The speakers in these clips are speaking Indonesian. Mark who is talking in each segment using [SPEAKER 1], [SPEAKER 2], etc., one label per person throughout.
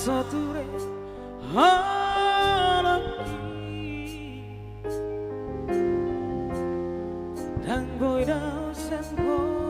[SPEAKER 1] soture halaki dan boida sen bolongi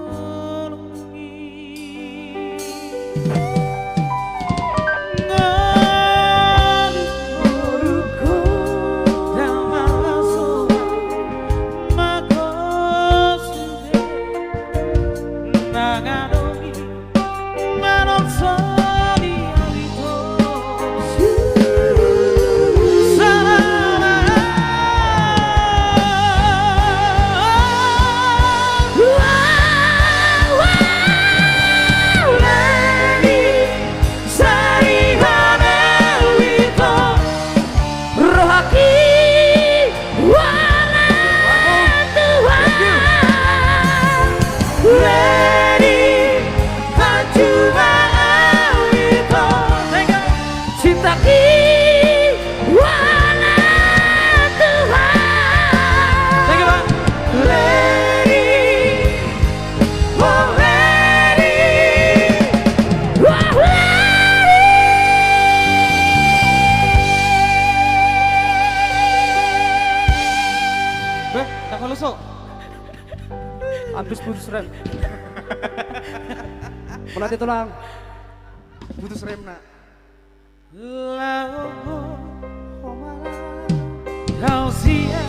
[SPEAKER 2] Habis putus rem. Menati tulang.
[SPEAKER 3] Putus rem nak.
[SPEAKER 1] Kau sia.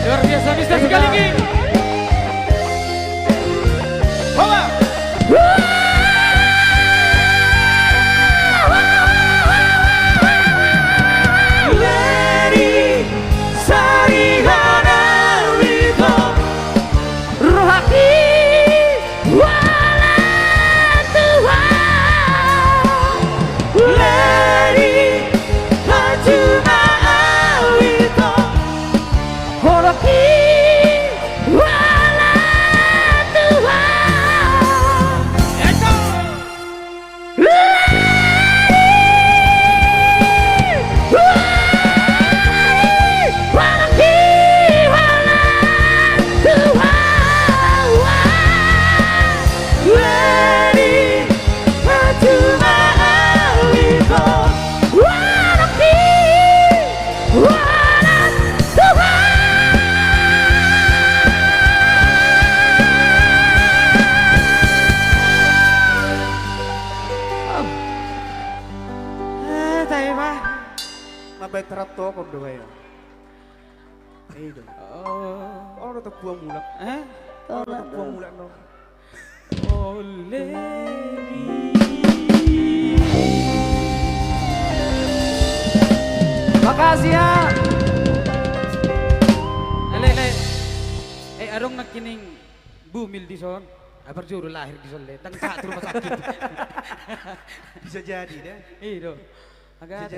[SPEAKER 1] Luar biasa bisa sekali lagi. Bawa. Lady Sarihana Wito Rohaki Wala Tuhan Lady Hajuma Wito Rohaki Wala Tuhan Eto
[SPEAKER 3] Nabai terato kau doa ya. Itu. Oh, udah terbuang mulak. Oh, udah terbuang mulak no.
[SPEAKER 1] Oh lady.
[SPEAKER 2] Makasih ya.
[SPEAKER 1] Ale. Arong nakining bumil di son. Abar juru lahir di son le. Tang sa rumah sakit.
[SPEAKER 3] Bisa jadi deh.
[SPEAKER 1] Iya. Agak